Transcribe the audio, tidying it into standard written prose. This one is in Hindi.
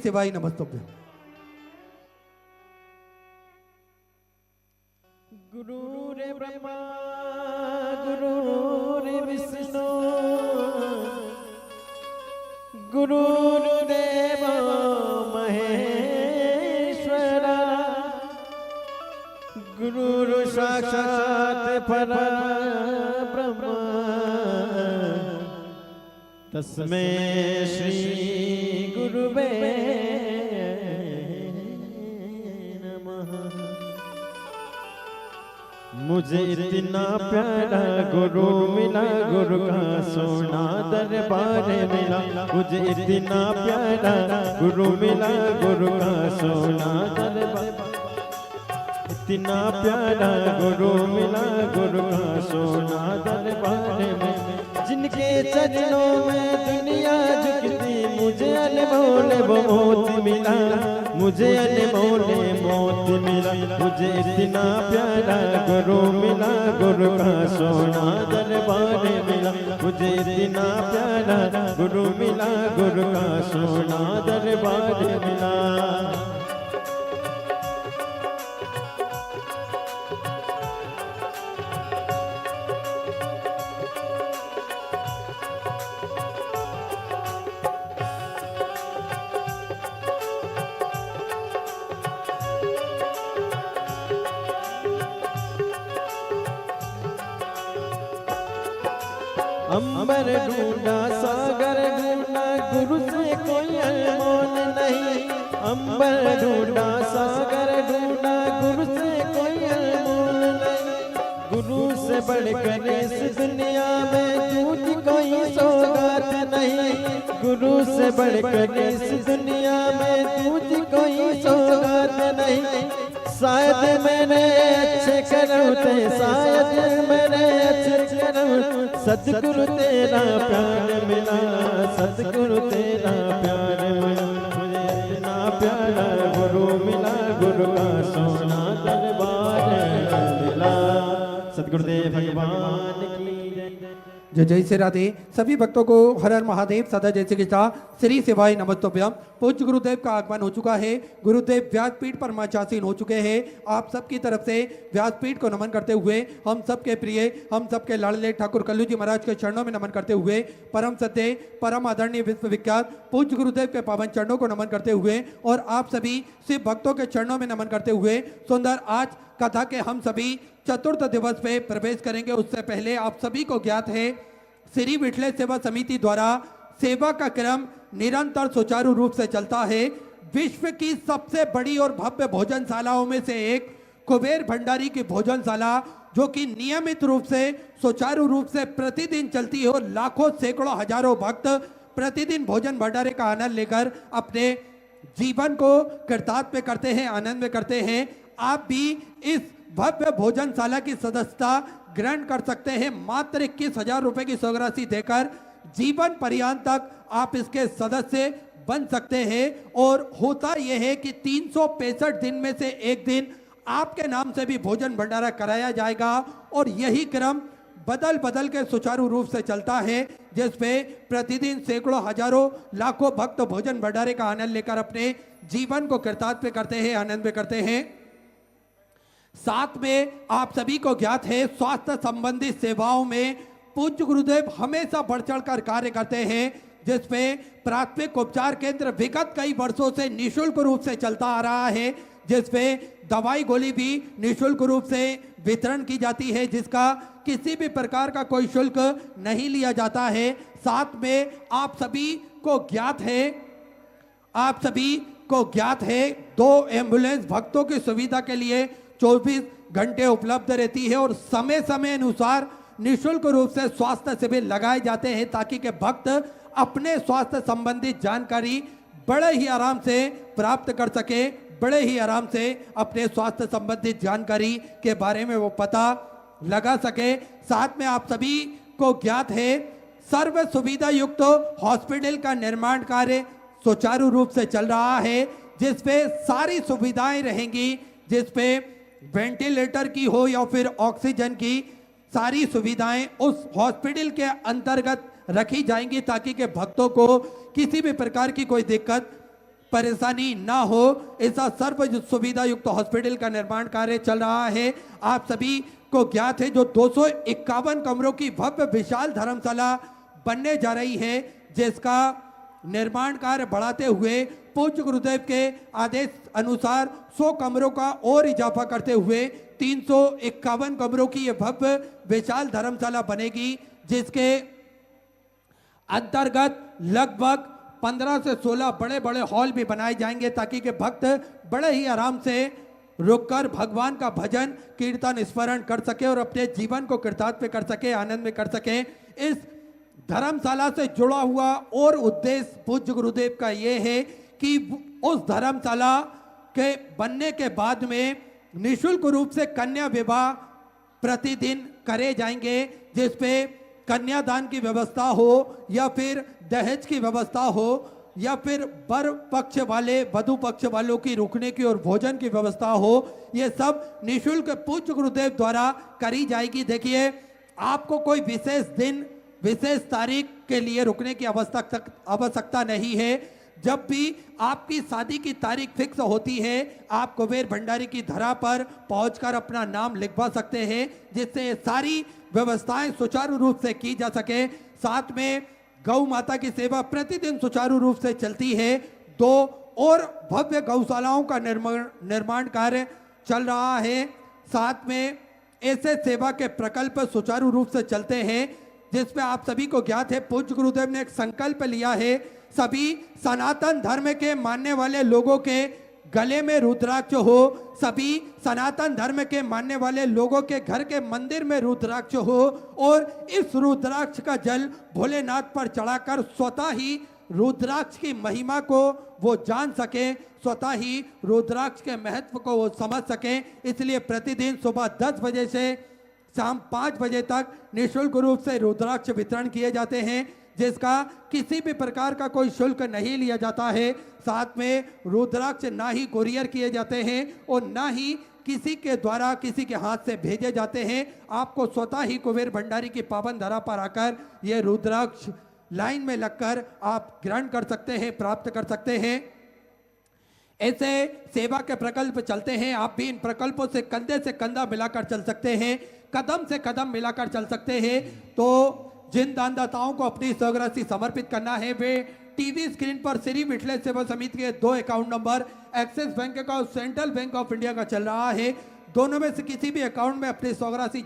सेवाई नमस्तुभ्यं। गुरु रे ब्रह्मा गुरु रे विष्णु गुरु देव महेश्वरा गुरु साक्षात परब्रह्म तस्मै श्री गुरुवे नमः। मुझे इतना प्यारा गुरु मिला, गुरु का सोना दरबार मिला। मुझे इतना प्यारा गुरु मिला, गुरु का सोना दरबार। इतना प्यारा गुरु मिला, गुरु का सोना दरबार में। जिनके चरणों में दुनिया झुकती, मुझे अनमोल वो मौत मिला। मुझे अनमोल मौत मिला। मुझे इतना प्यारा गुरु मिला, गुरु का सोना दरबार मिला। मुझे इतना प्यारा गुरु मिला, गुरु का सोना दरबार मिला। अंबर ढूंढा सागर ढूंढा, गुरु से कोई अनमोल नहीं। अंबर ढूंढा सागर ढूंढा, गुरु से कोई अनमोल नहीं। गुरु से बढ़कर इस दुनिया में तुझ कोई सौगात नहीं। गुरु से बढ़कर इस दुनिया में तुझ कोई सौगात नहीं। शायद मैंने अच्छे कर्म थे, शायद मैंने अच्छे कर्म। सतगुरु तेरा प्यार मिला, सतगुरु तेरा प्यार मिला। मुझे इतना प्यारा गुरु मिला, गुरु का सोना दरबार मिला। सतगुरुदेव भगवान की जय जय श्री राधे। सभी भक्तों को हर हर महादेव सदा जय श्री कृष्णा श्री सेवाई नमस्तुभ्यं। पूज्य गुरुदेव का आगमन हो चुका है। गुरुदेव व्यासपीठ पर मंचासीन हो चुके हैं। आप सबकी तरफ से व्यासपीठ को नमन करते हुए, हम सबके प्रिय, हम सबके लाडले ठाकुर कल्लू जी महाराज के चरणों में नमन करते हुए, परम सत्य परम आदरणीय विश्वविख्यात पूज्य गुरुदेव के पावन चरणों को नमन करते हुए और आप सभी शिव भक्तों के चरणों में नमन करते हुए सुंदर आज कथा के हम सभी चतुर्थ दिवस पे प्रवेश करेंगे। उससे पहले आप सभी को ज्ञात है, श्री विठले सेवा समिति द्वारा सेवा का क्रम निरंतर सुचारू रूप से चलता है। विश्व की सबसे बड़ी और भव्य भोजनशालाओं में से एक कुबेर भंडारी की भोजनशाला, जो कि नियमित रूप से सुचारू रूप से प्रतिदिन चलती है और लाखों सैकड़ों हजारों भक्त प्रतिदिन भोजन भंडारे का आनंद लेकर अपने जीवन को कृतार्थ में करते हैं, आनंद में करते हैं। आप भी इस भव्य भोजनशाला की सदस्यता ग्रहण कर सकते हैं। मात्र 21,000 रुपए की सौगाती देकर जीवन पर्यंत तक आप इसके सदस्य बन सकते हैं। और होता यह है कि 365 दिन में से एक दिन आपके नाम से भी भोजन भंडारा कराया जाएगा और यही क्रम बदल बदल के सुचारू रूप से चलता है, जिसमें प्रतिदिन सैकड़ों हजारों लाखों भक्त भोजन भंडारे का आनंद लेकर अपने जीवन को कृतार्थ करते हैं, आनंद में करते हैं। साथ में आप सभी को ज्ञात है, स्वास्थ्य संबंधित सेवाओं में पूज्य गुरुदेव हमेशा बढ़ चढ़ कर कार्य करते हैं, जिसमें प्राथमिक उपचार केंद्र विगत कई वर्षों से निःशुल्क रूप से चलता आ रहा है, जिसमें दवाई गोली भी निःशुल्क रूप से वितरण की जाती है, जिसका किसी भी प्रकार का कोई शुल्क नहीं लिया जाता है। साथ में आप सभी को ज्ञात है 2 एम्बुलेंस भक्तों की सुविधा के लिए 24 घंटे उपलब्ध रहती है और समय समय अनुसार निःशुल्क रूप से स्वास्थ्य शिविर लगाए जाते हैं, ताकि के भक्त अपने स्वास्थ्य संबंधित जानकारी बड़े ही आराम से प्राप्त कर सके, बड़े ही आराम से अपने स्वास्थ्य संबंधित जानकारी के बारे में वो पता लगा सके। साथ में आप सभी को ज्ञात है, सर्व सुविधा युक्त हॉस्पिटल का निर्माण कार्य सुचारू रूप से चल रहा है, जिसपे सारी सुविधाएं रहेंगी, जिसपे वेंटिलेटर की हो या फिर ऑक्सीजन की सारी सुविधाएं उस हॉस्पिटल के अंतर्गत रखी जाएंगी, ताकि के भक्तों को किसी भी प्रकार की कोई दिक्कत परेशानी ना हो, ऐसा सर्व सुविधा युक्त हॉस्पिटल का निर्माण कार्य चल रहा है। आप सभी को ज्ञात है जो 251 कमरों की भव्य विशाल धर्मशाला बनने जा रही है, जिसका निर्माण कार्य बढ़ाते हुए पूज्य गुरुदेव के आदेश अनुसार 100 कमरों का और इजाफा करते हुए 351 कमरों की यह भव्य विशाल धर्मशाला बनेगी, जिसके अंतर्गत लगभग 15 से 16 बड़े बड़े हॉल भी बनाए जाएंगे, ताकि के भक्त बड़े ही आराम से रुककर भगवान का भजन कीर्तन स्मरण कर सके और अपने जीवन को कृतार्थ कर सके, आनंद में कर सके। इस धर्मशाला से जुड़ा हुआ और उद्देश्य पूज्य गुरुदेव का ये है कि उस धर्मशाला के बनने के बाद में निःशुल्क रूप से कन्या विवाह प्रतिदिन करे जाएंगे, जिसपे कन्यादान की व्यवस्था हो या फिर दहेज की व्यवस्था हो या फिर वर पक्ष वाले वधु पक्ष वालों की रुकने की और भोजन की व्यवस्था हो, ये सब निःशुल्क पूज्य गुरुदेव द्वारा करी जाएगी। देखिए, आपको कोई विशेष दिन विशेष तारीख के लिए रुकने की आवश्यकता नहीं है। जब भी आपकी शादी की तारीख फिक्स होती है, आप कुबेर भंडारी की धरा पर पहुंचकर अपना नाम लिखवा सकते हैं, जिससे सारी व्यवस्थाएं सुचारू रूप से की जा सके। साथ में गौ माता की सेवा प्रतिदिन सुचारू रूप से चलती है। 2 और भव्य गौशालाओं का निर्माण कार्य चल रहा है। साथ में ऐसे सेवा के प्रकल्प सुचारू रूप से चलते हैं, जिसमें आप सभी को ज्ञात है पूज्य गुरुदेव ने एक संकल्प लिया है, सभी सनातन धर्म के मानने वाले लोगों के गले में रुद्राक्ष हो, सभी सनातन धर्म के मानने वाले लोगों के घर के मंदिर में रुद्राक्ष हो, और इस रुद्राक्ष का जल भोलेनाथ पर चढ़ाकर स्वतः ही रुद्राक्ष की महिमा को वो जान सके, स्वतः ही रुद्राक्ष के महत्व को वो समझ सके। इसलिए प्रतिदिन सुबह 10 बजे से शाम 5 बजे तक निःशुल्क रूप से रुद्राक्ष वितरण किए जाते हैं, जिसका किसी भी प्रकार का कोई शुल्क नहीं लिया जाता है। साथ में रुद्राक्ष ना ही कुरियर किए जाते हैं और ना ही किसी के द्वारा किसी के हाथ से भेजे जाते हैं। आपको स्वतः ही कुबेर भंडारी की पावन धरा पर आकर ये रुद्राक्ष लाइन में लगकर आप ग्रहण कर सकते हैं, प्राप्त कर सकते हैं। ऐसे सेवा के प्रकल्प चलते हैं, आप भी इन प्रकल्पों से कंधा मिलाकर चल सकते हैं, कदम से कदम मिलाकर चल सकते हैं। तो जिन दानदाताओं को अपनी सहराशि समर्पित करना है, वे टीवी स्क्रीन पर श्री मिथिलेश सेवा समिति के 2 अकाउंट नंबर एक्सिस बैंक का और सेंट्रल बैंक ऑफ इंडिया का चल रहा है, दोनों में से किसी भी अकाउंट में अपनी सहराशि